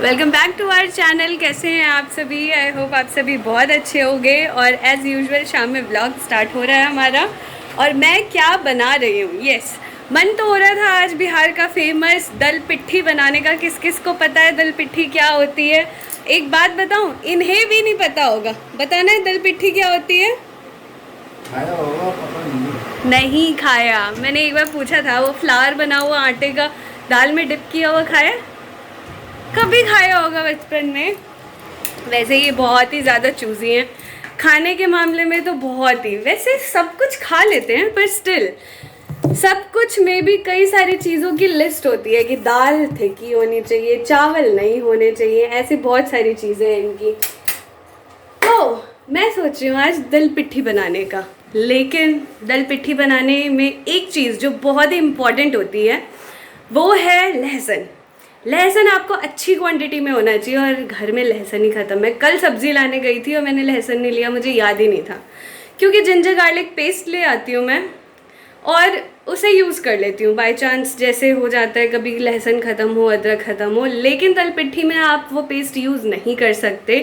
Welcome back to our channel. कैसे हैं आप सभी? आई होप आप सभी बहुत अच्छे होंगे। और एज़ यूजुअल शाम में व्लॉग स्टार्ट हो रहा है हमारा। और मैं क्या बना रही हूँ, यस, मन तो हो रहा था आज बिहार का फेमस दल पिट्ठी बनाने का। किस किस को पता है दल पिट्ठी क्या होती है? एक बात बताऊँ, इन्हें भी नहीं पता होगा। बताना है दल पिट्ठी क्या होती है? खाया होगा, पता नहीं खाया। मैंने एक बार पूछा था, वो फ्लावर बना हुआ आटे का दाल में डिप किया हुआ खाया? कभी खाया होगा बचपन में। वैसे ये बहुत ही ज़्यादा चूज़ी हैं खाने के मामले में, तो बहुत ही। वैसे सब कुछ खा लेते हैं पर स्टिल सब कुछ में भी कई सारी चीज़ों की लिस्ट होती है कि दाल थिकी होनी चाहिए, चावल नहीं होने चाहिए, ऐसी बहुत सारी चीज़ें हैं इनकी। तो मैं सोच रही हूँ आज दल पिट्ठी बनाने का। लेकिन दल पिट्ठी बनाने में एक चीज़ जो बहुत ही इम्पॉर्टेंट होती है वो है लहसुन। लहसुन आपको अच्छी क्वांटिटी में होना चाहिए, और घर में लहसुन ही ख़त्म है। कल सब्ज़ी लाने गई थी और मैंने लहसुन नहीं लिया, मुझे याद ही नहीं था। क्योंकि जिंजर गार्लिक पेस्ट ले आती हूँ मैं और उसे यूज़ कर लेती हूँ बाय चांस, जैसे हो जाता है कभी लहसुन ख़त्म हो, अदरक ख़त्म हो। लेकिन दल पिट्ठी में आप वो पेस्ट यूज़ नहीं कर सकते,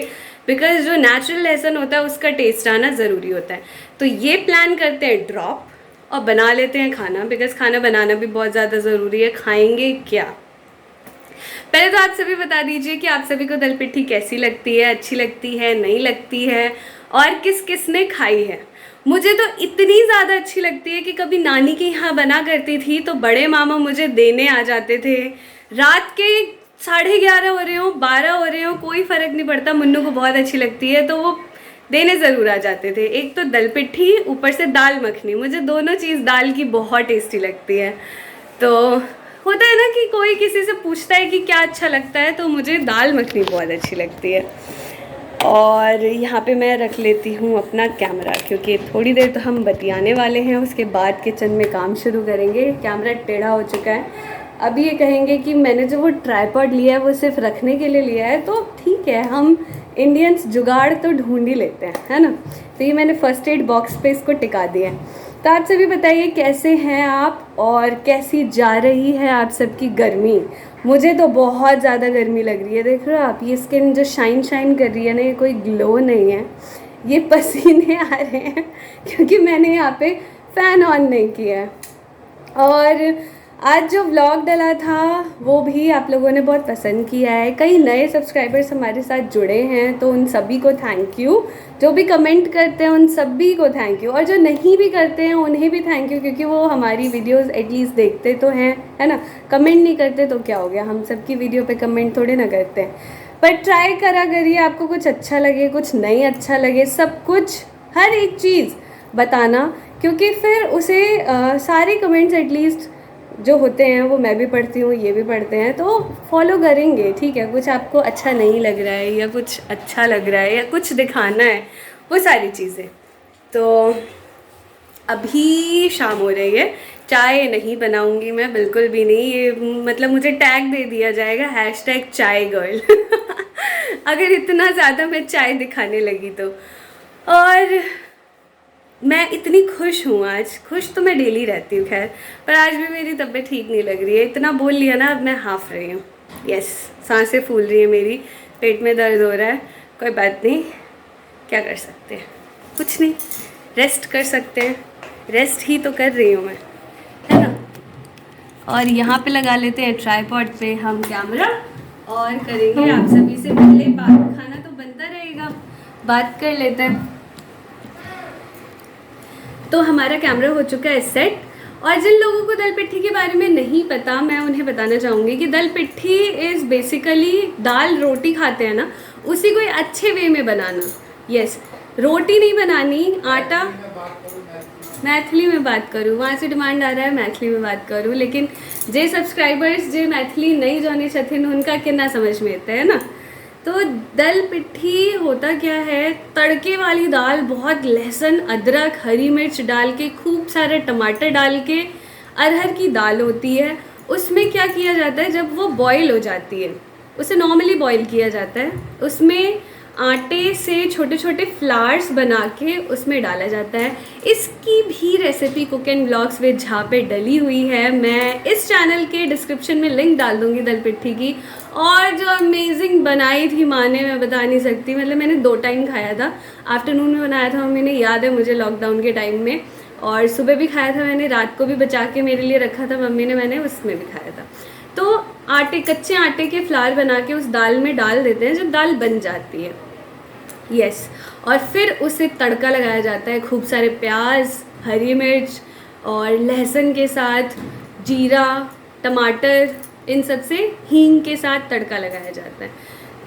बिकॉज जो नेचुरल लहसुन होता है उसका टेस्ट आना ज़रूरी होता है। तो ये प्लान करते हैं ड्रॉप और बना लेते हैं खाना, बिकॉज खाना बनाना भी बहुत ज़्यादा ज़रूरी है। खाएंगे क्या? पहले तो आप सभी बता दीजिए कि आप सभी को दल पिट्ठी कैसी लगती है, अच्छी लगती है, नहीं लगती है, और किस किस ने खाई है। मुझे तो इतनी ज़्यादा अच्छी लगती है कि कभी नानी के यहाँ बना करती थी तो बड़े मामा मुझे देने आ जाते थे। रात के 11:30 हो रहे हो, 12 हो रहे हो, कोई फ़र्क नहीं पड़ता, मुन्नू को बहुत अच्छी लगती है तो वो देने ज़रूर आ जाते थे। एक तो दल पिट्ठी, ऊपर से दाल मखनी, मुझे दोनों चीज़ दाल की बहुत टेस्टी लगती है। तो होता है ना कि कोई किसी से पूछता है कि क्या अच्छा लगता है, तो मुझे दाल मखनी बहुत अच्छी लगती है। और यहाँ पे मैं रख लेती हूँ अपना कैमरा, क्योंकि थोड़ी देर तो हम बतियाने वाले हैं, उसके बाद किचन में काम शुरू करेंगे। कैमरा टेढ़ा हो चुका है। अब ये कहेंगे कि मैंने जो वो ट्राइपॉड लिया है वो सिर्फ रखने के लिए लिया है, तो ठीक है, हम इंडियंस जुगाड़ तो ढूंढ ही लेते हैं, है ना। तो ये मैंने फर्स्ट एड बॉक्स पे इसको टिका दिया है। तो आप सभी बताइए कैसे हैं आप, और कैसी जा रही है आप सबकी गर्मी? मुझे तो बहुत ज़्यादा गर्मी लग रही है। देख रहे हो आप, ये स्किन जो शाइन शाइन कर रही है ना, ये कोई ग्लो नहीं है, ये पसीने आ रहे हैं क्योंकि मैंने यहाँ पे फ़ैन ऑन नहीं किया है। और आज जो व्लॉग डला था वो भी आप लोगों ने बहुत पसंद किया है। कई नए सब्सक्राइबर्स हमारे साथ जुड़े हैं, तो उन सभी को थैंक यू। जो भी कमेंट करते हैं उन सभी को थैंक यू, और जो नहीं भी करते हैं उन्हें भी थैंक यू, क्योंकि वो हमारी वीडियोस एटलीस्ट देखते तो हैं, है ना। कमेंट नहीं करते तो क्या हो गया, हम सबकी वीडियो पे कमेंट थोड़े ना करते हैं। पर ट्राई करा करिए, आपको कुछ अच्छा लगे, कुछ नहीं अच्छा लगे, सब कुछ, हर एक चीज़ बताना, क्योंकि फिर उसे सारे कमेंट्स एटलीस्ट जो होते हैं वो मैं भी पढ़ती हूँ, ये भी पढ़ते हैं, तो फॉलो करेंगे, ठीक है। कुछ आपको अच्छा नहीं लग रहा है या कुछ अच्छा लग रहा है या कुछ दिखाना है, वो सारी चीज़ें। तो अभी शाम हो रही है, चाय नहीं बनाऊंगी मैं, बिल्कुल भी नहीं। ये मतलब मुझे टैग दे दिया जाएगा, हैशटैग चाय गर्ल अगर इतना ज़्यादा मैं चाय दिखाने लगी तो। और मैं इतनी खुश हूँ आज। खुश तो मैं डेली रहती हूँ खैर, पर आज भी मेरी तबीयत ठीक नहीं लग रही है। इतना बोल लिया ना, अब मैं हाफ रही हूँ। यस, सांसें फूल रही है मेरी, पेट में दर्द हो रहा है। कोई बात नहीं, क्या कर सकते हैं, कुछ नहीं, रेस्ट कर सकते हैं। रेस्ट ही तो कर रही हूँ मैं, है ना। और यहाँ पे लगा लेते हैं ट्राइपॉड पे हम कैमरा, और करेंगे आप सभी से पहले बात। खाना तो बनता रहेगा, बात कर लेते हैं। तो हमारा कैमरा हो चुका है सेट। और जिन लोगों को दल पिट्ठी के बारे में नहीं पता, मैं उन्हें बताना चाहूँगी कि दल पिट्ठी इज़ बेसिकली दाल रोटी खाते हैं ना, उसी को अच्छे वे में बनाना। यस, रोटी नहीं बनानी, आटा। मैथिली में बात करूँ, वहाँ से डिमांड आ रहा है मैथिली में बात करूँ, लेकिन जे सब्सक्राइबर्स जे मैथिली नहीं जाने छथिन उनका कितना समझ में आता है ना। तो दल पिट्ठी होता क्या है, तड़के वाली दाल, बहुत लहसुन, अदरक, हरी मिर्च डाल के, खूब सारे टमाटर डाल के अरहर की दाल होती है। उसमें क्या किया जाता है, जब वो बॉईल हो जाती है, उसे नॉर्मली बॉईल किया जाता है, उसमें आटे से छोटे छोटे फ्लावर्स बना के उसमें डाला जाता है। इसकी भी recipe cook and blogs with Jha पे डली हुई है। मैं इस चैनल के डिस्क्रिप्शन में लिंक डाल दूँगी दल पिट्ठी की। और जो अमेजिंग बनाई थी माँ ने, मैं बता नहीं सकती। मतलब मैंने 2 टाइम खाया था, आफ्टरनून में बनाया था मम्मी ने, याद है मुझे लॉकडाउन के टाइम में, और सुबह भी खाया था मैंने, रात को भी बचा के मेरे लिए रखा था मम्मी ने, मैंने उसमें भी खाया था। तो कच्चे आटे के फ्लावर बना के उस दाल में डाल देते हैं जब दाल बन जाती है। यस, और फिर उसे तड़का लगाया जाता है खूब सारे प्याज, हरी मिर्च और लहसुन के साथ, जीरा, टमाटर, इन सब से हींग के साथ तड़का लगाया जाता है।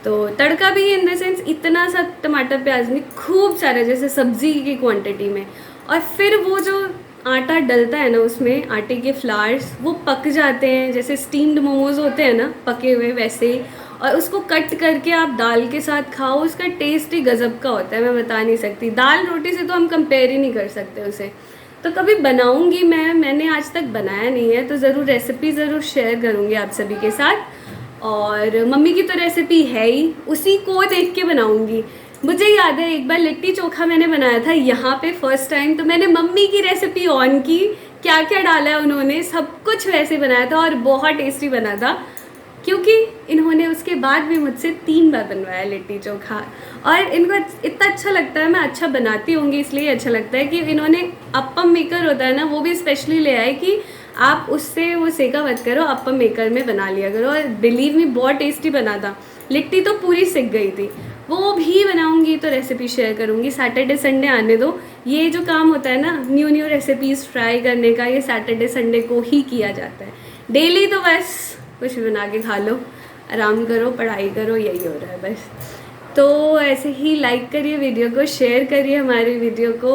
तो तड़का भी इन द सेंस इतना सा टमाटर प्याज नहीं, खूब सारे, जैसे सब्जी की क्वांटिटी में। और फिर वो जो आटा डलता है ना उसमें, आटे के फ्लावर्स वो पक जाते हैं, जैसे स्टीम्ड मोमोज होते हैं ना पके हुए, वैसे ही। और उसको कट करके आप दाल के साथ खाओ, उसका टेस्ट ही गज़ब का होता है, मैं बता नहीं सकती। दाल रोटी से तो हम कंपेयर ही नहीं कर सकते उसे। तो कभी बनाऊंगी मैंने आज तक बनाया नहीं है, तो ज़रूर रेसिपी ज़रूर शेयर करूँगी आप सभी के साथ। और मम्मी की तो रेसिपी है ही, उसी को देख के बनाऊँगी। मुझे याद है एक बार लिट्टी चोखा मैंने बनाया था यहाँ पे फर्स्ट टाइम, तो मैंने मम्मी की रेसिपी ऑन की, क्या क्या डाला है उन्होंने, सब कुछ वैसे बनाया था और बहुत टेस्टी बना था। क्योंकि इन्होंने उसके बाद भी मुझसे 3 बार बनवाया लिट्टी चोखा, और इनको इतना अच्छा लगता है, मैं अच्छा बनाती होंगी इसलिए अच्छा लगता है कि इन्होंने अप्पम मेकर होता है ना, वो भी स्पेशली ले आए कि आप उससे वो सेका मत करो, अप्पम मेकर में बना लिया करो। और बिलीव मी बहुत टेस्टी बना था। लिट्टी तो पूरी सिक गई थी, वो भी बनाऊंगी तो रेसिपी शेयर करूंगी। सैटरडे संडे आने दो, ये जो काम होता है ना न्यू रेसिपीज़ ट्राई करने का, ये सैटरडे संडे को ही किया जाता है। डेली तो बस कुछ भी बना के खा लो, आराम करो, पढ़ाई करो, यही हो रहा है बस। तो ऐसे ही लाइक करिए वीडियो को, शेयर करिए हमारी वीडियो को,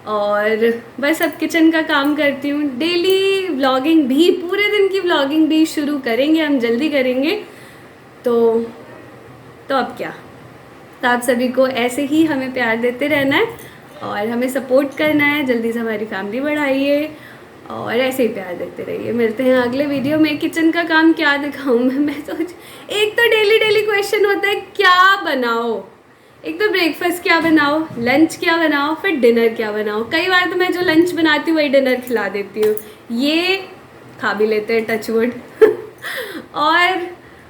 और बस अब किचन का काम करती हूँ। डेली व्लॉगिंग भी, पूरे दिन की व्लॉगिंग भी शुरू करेंगे हम, जल्दी करेंगे। तो अब क्या, तो आप सभी को ऐसे ही हमें प्यार देते रहना है और हमें सपोर्ट करना है। जल्दी से हमारी फैमिली बढ़ाइए और ऐसे ही प्यार देते रहिए। मिलते हैं अगले वीडियो में। किचन का काम क्या दिखाऊं मैं सोच, एक तो डेली क्वेश्चन होता है क्या बनाओ, एक तो ब्रेकफास्ट क्या बनाओ, लंच क्या बनाओ, फिर डिनर क्या बनाओ। कई बार तो मैं जो लंच बनाती हूँ वही डिनर खिला देती हूँ, ये खा भी लेते हैं, टच वुड। और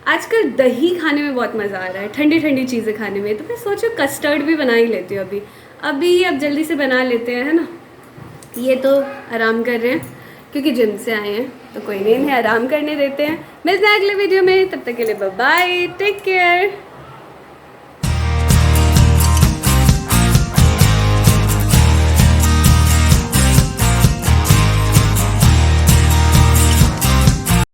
आजकल दही खाने में बहुत मज़ा आ रहा है, ठंडी ठंडी चीज़ें खाने में, तो मैं सोचूं कस्टर्ड भी बना ही लेती हूँ अब जल्दी से बना लेते हैं, है ना। ये तो आराम कर रहे हैं क्योंकि जिम से आए हैं, तो कोई नहीं, इन्हें आराम करने देते हैं। मिलते हैं अगले वीडियो में, तब तक के लिए बाय बाय, टेक केयर।